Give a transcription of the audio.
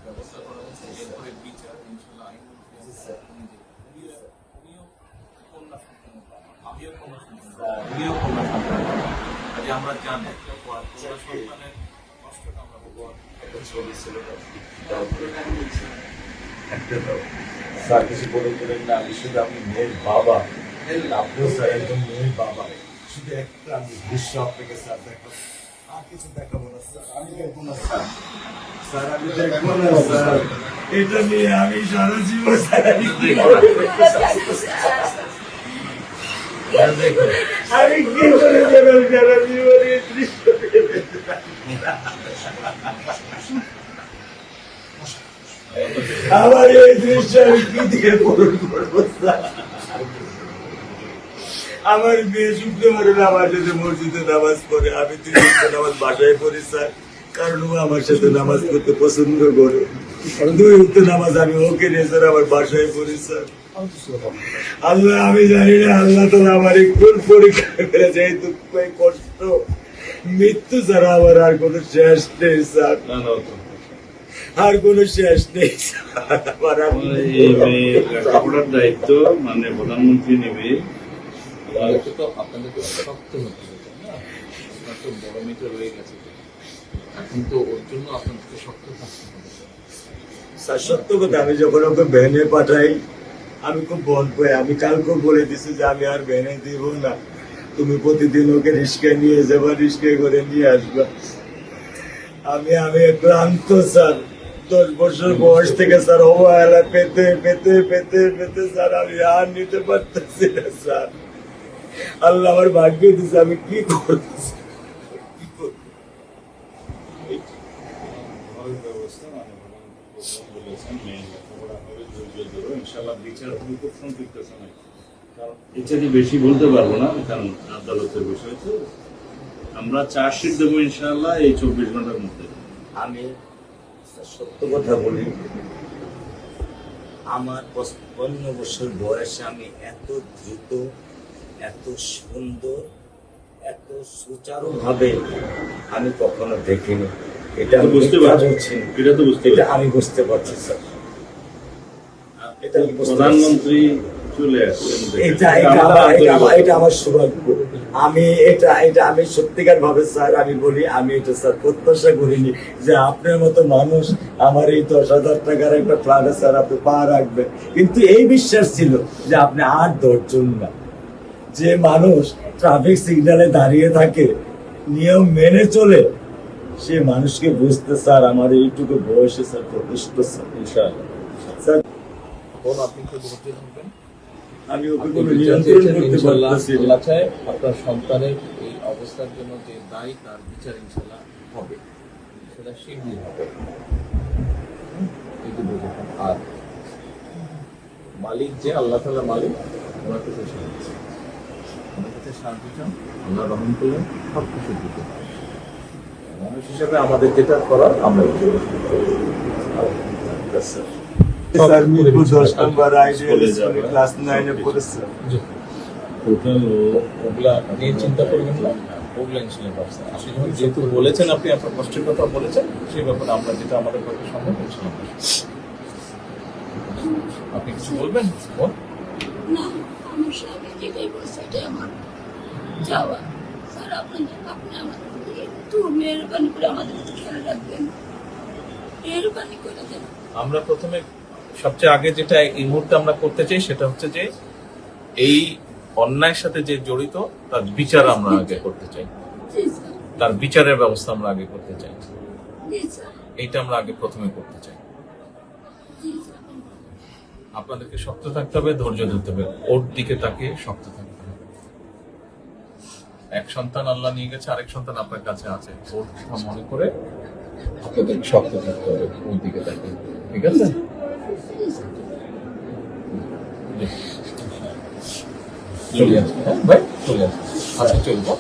ব্যবস্থা করা হচ্ছে, এরপরে বিচার ইনশাল্লাহ আইন আমিও কন্যা সন্তান, উনিও কন্যা সন্তান। কাজে আমরা জানি কন্যা সন্তানের কষ্টটা আমরা ভগবান একটা ছবি ছিল একটা দাও স্যার, কিছু বলে দিলেন না, আমি শুধু আপনি মেয়ের বাবা, আপনিও স্যার একজন মেয়ের বাবা, শুধু একটা আমি দৃশ্য আপনাকে স্যার দেখাবো, আর কিছু দেখাবো না স্যার, আমি দেখবো না স্যার, স্যার আমি দেখবো না স্যার, এটা নিয়ে আমি সারা জীবন স্যার আমি কি করে দেবেন সারা জীবনে দৃশ্য আমার এই দৃশ্য আমি কি দিয়ে পূরণ করবো স্যার? আমার মেয়ে শুক্রবারে নামাজ সাথে মসজিদে নামাজ পড়ে, আমি নামাজ বাসায় পড়ি স্যার, কারণ ও আমার সাথে নামাজ পড়তে পছন্দ করে। দুই উক্ত নামাজ আমি ওকে নিয়ে স্যার আমার বাসায় পড়ি স্যার। আল্লাহ আমি জানি না, আল্লাহ তো আমার কোন পরীক্ষা ফেলেছে, এই দুঃখ এই কষ্ট মৃত্যু ছাড়া আমার আর কোনো শেষ নেই স্যার, আর কোনো শেষ নেই স্যার। আমার দায়িত্ব মানে প্রধানমন্ত্রী নেবে, আপনাদেরকে শক্ত হতে হবে না, আপনার তো বড় মেয়েটা রয়ে গেছে, এখন তো ওর জন্য আপনাদেরকে শক্ত থাকতে হবে স্যার। সত্য কথা, আমি যখন ওকে ভ্যানে পাঠাই আমি খুব বল পাই, আমি কালকেও বলে দিছি যে আমি আর ভ্যানে দিব না, তুমি প্রতিদিন ওকে রিস্কায় নিয়ে যাবা, রিস্কায় করে নিয়ে আসবা। আমি ক্লান্ত স্যার, 10 বছর বয়স থেকে স্যার অবহেলা পেতে পেতে পেতে পেতে স্যার আমি আর নিতে পারতেছি না স্যার। আল্লাহ আমার ভাগ্য দিচ্ছে, আমি কি করবো? ব্যবস্থা মানে বলেছেন মেয়ে লেখাপড়া হবে, ধৈর্য ধরো, ইনশাল্লাহ বিচার হবে খুব সংক্ষিপ্ত সময়, কারণ ইত্যাদি বেশি বলতে পারবো না, কারণ আদালতের বিষয় তো। আমরা চার্জশিট দেবো ইনশাল্লাহ এই 24 ঘন্টার মধ্যে। আমি সত্য কথা বলি, আমার 55 বছর বয়সে আমি এত দ্রুত, এত সুন্দর, এত সুচারুভাবে আমি কখনো দেখিনি। এটা বুঝতে পারছি, এটা তো বুঝতে, এটা আমি বুঝতে পারছি স্যার। এটা প্রধানমন্ত্রী চলে আসছেন, এটা আমার সৌভাগ্য। আমি আমি সত্যিকার ভাবে স্যার আমি বলি, আমি এটা স্যার প্রত্যাশা করিনি যে আপনার মতো মানুষ আমার এই 10,000 টাকার একটা ফ্ল্যাটে স্যার আপনি পা রাখবেন, কিন্তু এই বিশ্বাস ছিল যে আপনি আর 10 জন না, যে মানুষ ট্রাফিক সিগন্যালে দাঁড়িয়ে থাকে, নিয়ম মেনে চলে, সে মানুষকে বুঝতে স্যার আমার এইটুকু বয়সে স্যার যথেষ্ট স্যার। ইনশাআল্লাহ স্যার, আপনি একটু ধৈর্য ধরবেন, আমি ওকে কোনো নিয়ন্ত্রণ করতে পারতেছি না। আল্লাহ চায় আপনার সন্তানের এই অবস্থার জন্য যে দায়ী, তার বিচার ইনশাল্লাহ হবে, সেটা শীঘ্রই হবে। আর মালিক যে আল্লাহ তাআলা মালিক, ওনার কাছে সাহায্য, ওনার কাছে সাহায্য চান, আল্লাহ রহম করলেন, সব কিছু দিতে পারে। মানুষ হিসেবে আমাদের যেটা করার আমরা স্যার মিরপুর 10 নম্বর আইডিয়াল স্কুলে ক্লাস 9 এ পড়েছে। টোটাল ওগুলা নিয়ে চিন্তা করবেন না, ওগুলা ইনশাল্লাহ ব্যবস্থা। আপনি যখন যেহেতু বলেছেন, আপনি আপনার কষ্টের কথা বলেছেন, সেই ব্যাপারে আমরা যেটা আমাদের পক্ষে সম্ভব ইনশাল্লাহ। আপনি কিছু বলবেন? না, আমার স্বামী যেটাই বলছে এটাই আমার চাওয়া। স্যার আপনি আমাদেরকে একটু মেহরবানি করে আমাদের খেয়াল রাখবেন, মেহরবানি করে দেন। আমরা প্রথমে সবচেয়ে আগে যেটা এই মুহূর্তে আমরা করতে চাই সেটা হচ্ছে যে এই অন্যায়ের সাথে যে জড়িত তার বিচার আমরা আগে করতে চাই, তার বিচারের ব্যবস্থা আমরা আগে করতে চাই, এইটা আমরা আগে প্রথমে করতে চাই। আপনাদেরকে শক্ত থাকতে হবে, ধৈর্য ধরতে হবে, ওর দিকে তাকিয়ে শক্ত থাকতে হবে। এক সন্তান আল্লাহ নিয়ে গেছে, আরেক সন্তান আপনার কাছে আছে, ওর কথা মনে করে আপনাদের শক্ত থাকতে হবে, ওর দিকে তাকিয়ে। ঠিক আছে? চলে আসবে, হ্যাঁ ভাই, চলে আসবে, আচ্ছা চলবো।